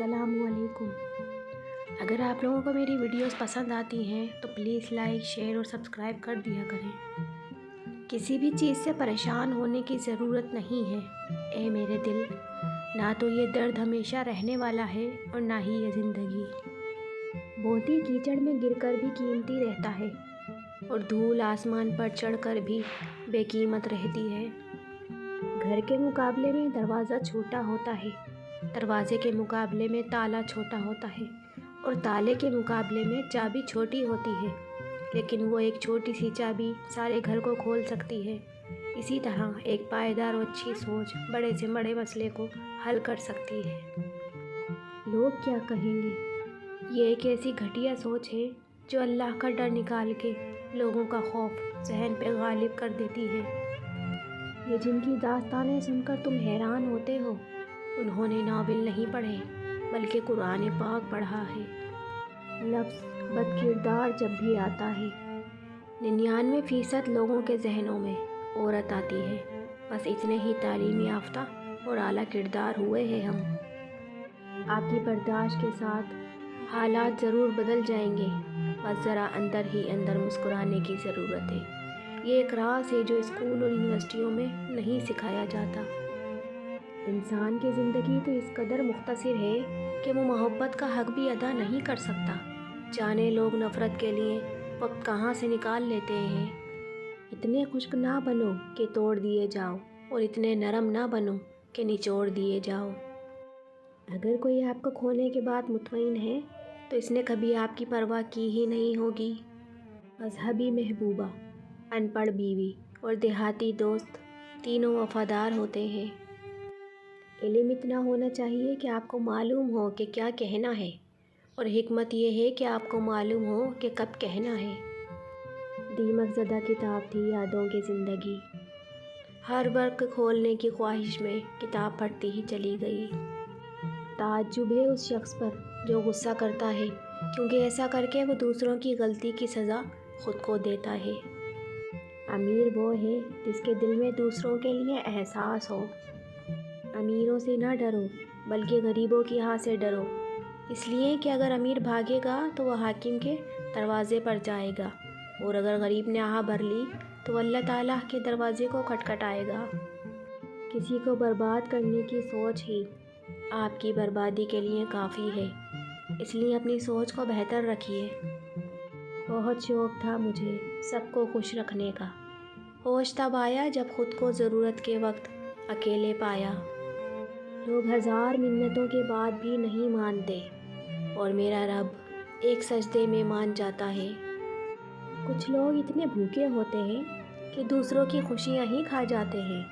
अस्सलाम वालेकुम। अगर आप लोगों को मेरी वीडियोस पसंद आती हैं तो प्लीज़ लाइक, शेयर और सब्सक्राइब कर दिया करें। किसी भी चीज़ से परेशान होने की ज़रूरत नहीं है ए मेरे दिल। ना तो ये दर्द हमेशा रहने वाला है और ना ही ये ज़िंदगी। मोती कीचड़ में गिरकर भी कीमती रहता है और धूल आसमान पर चढ़कर भी बेकीमत रहती है। घर के मुकाबले में दरवाज़ा छोटा होता है, दरवाजे के मुकाबले में ताला छोटा होता है और ताले के मुकाबले में चाबी छोटी होती है, लेकिन वो एक छोटी सी चाबी सारे घर को खोल सकती है। इसी तरह एक पायदार और अच्छी सोच बड़े से बड़े मसले को हल कर सकती है। लोग क्या कहेंगे, ये एक ऐसी घटिया सोच है जो अल्लाह का डर निकाल के लोगों का खौफ ज़हन पे गालिब कर देती है। ये जिनकी दास्तानें सुनकर तुम हैरान होते हो, उन्होंने नावल नहीं पढ़े बल्कि कुरान पाक पढ़ा है। लफ्ज़ बदकिरदार जब भी आता है 99% लोगों के जहनों में औरत आती है। बस इतने ही तालीम याफ्ता और आला किरदार हुए हैं हम। आपकी बर्दाश्त के साथ हालात ज़रूर बदल जाएंगे, बस ज़रा अंदर ही अंदर मुस्कुराने की ज़रूरत है। ये एक राज है जो स्कूल और यूनिवर्सिटियों में नहीं सिखाया जाता। इंसान की ज़िंदगी तो इस कदर मुख्तसर है कि वो मोहब्बत का हक़ भी अदा नहीं कर सकता। जाने लोग नफ़रत के लिए वक्त कहाँ से निकाल लेते हैं। इतने खुश्क ना बनो कि तोड़ दिए जाओ और इतने नरम ना बनो कि निचोड़ दिए जाओ। अगर कोई आपको खोने के बाद मुतमईन है तो इसने कभी आपकी परवाह की ही नहीं होगी। मजहबी महबूबा, अनपढ़ बीवी और देहाती दोस्त तीनों वफ़ादार होते हैं। इल्म इतना होना चाहिए कि आपको मालूम हो कि क्या कहना है, और हिकमत ये है कि आपको मालूम हो कि कब कहना है। दीमक ज़दा किताब थी यादों की ज़िंदगी। हर वर्क खोलने की ख्वाहिश में किताब पढ़ती ही चली गई। ताज्जुब है उस शख्स पर जो गुस्सा करता है, क्योंकि ऐसा करके वो दूसरों की गलती की सज़ा ख़ुद को देता है। अमीर वो है जिसके दिल में दूसरों के लिए एहसास हो। अमीरों से ना डरो बल्कि गरीबों की हाँ से डरो, इसलिए कि अगर अमीर भागेगा तो वह हाकिम के दरवाज़े पर जाएगा, और अगर गरीब ने आह भर ली तो अल्लाह ताला के दरवाज़े को खटखटाएगा। किसी को बर्बाद करने की सोच ही आपकी बर्बादी के लिए काफ़ी है, इसलिए अपनी सोच को बेहतर रखिए। बहुत शौक़ था मुझे सबको खुश रखने का, होश तब आया जब खुद को ज़रूरत के वक्त अकेले पाया। लोग हज़ार मिन्नतों के बाद भी नहीं मानते और मेरा रब एक सजदे में मान जाता है। कुछ लोग इतने भूखे होते हैं कि दूसरों की खुशियाँ ही खा जाते हैं।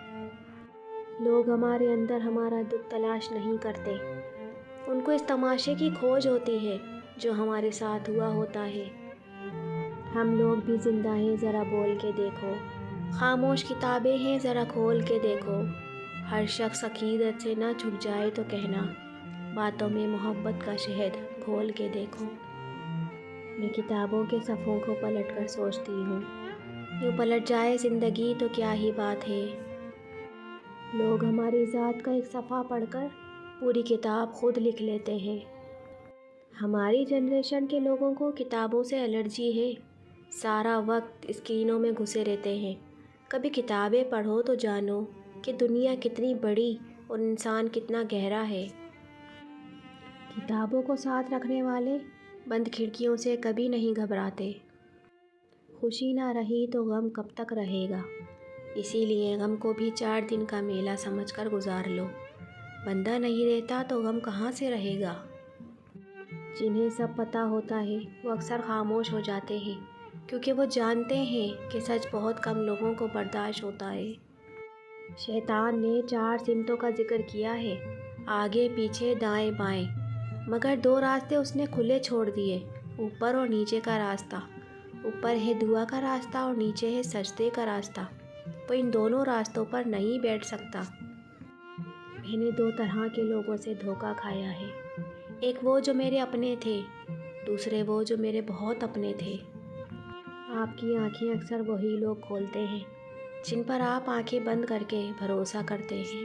लोग हमारे अंदर हमारा दुख तलाश नहीं करते, उनको इस तमाशे की खोज होती है जो हमारे साथ हुआ होता है। हम लोग भी ज़िंदा हैं ज़रा बोल के देखो, खामोश किताबें हैं ज़रा खोल के देखो। हर शख्स अकीदत से ना झुक जाए तो कहना, बातों में मोहब्बत का शहद घोल के देखो। मैं किताबों के सफ़ों को पलट कर सोचती हूँ, यूँ पलट जाए ज़िंदगी तो क्या ही बात है। लोग हमारी ज़ात का एक सफ़ा पढ़कर पूरी किताब खुद लिख लेते हैं। हमारी जनरेशन के लोगों को किताबों से एलर्जी है, सारा वक्त स्क्रीनों में घुसे रहते हैं। कभी किताबें पढ़ो तो जानो कि दुनिया कितनी बड़ी और इंसान कितना गहरा है। किताबों को साथ रखने वाले बंद खिड़कियों से कभी नहीं घबराते। खुशी ना रही तो गम कब तक रहेगा, इसीलिए गम को भी 4 दिन का मेला समझकर गुजार लो। बंदा नहीं रहता तो गम कहाँ से रहेगा। जिन्हें सब पता होता है वो अक्सर खामोश हो जाते हैं, क्योंकि वो जानते हैं कि सच बहुत कम लोगों को बर्दाश्त होता है। शैतान ने 4 सिमतों का जिक्र किया है, आगे पीछे दाएं बाएं, मगर 2 रास्ते उसने खुले छोड़ दिए, ऊपर और नीचे का रास्ता। ऊपर है दुआ का रास्ता और नीचे है सजदे का रास्ता। वो इन दोनों रास्तों पर नहीं बैठ सकता। मैंने 2 तरह के लोगों से धोखा खाया है, एक वो जो मेरे अपने थे, दूसरे वो जो मेरे बहुत अपने थे। आपकी आंखें अक्सर वही लोग खोलते हैं जिन पर आप आंखें बंद करके भरोसा करते हैं।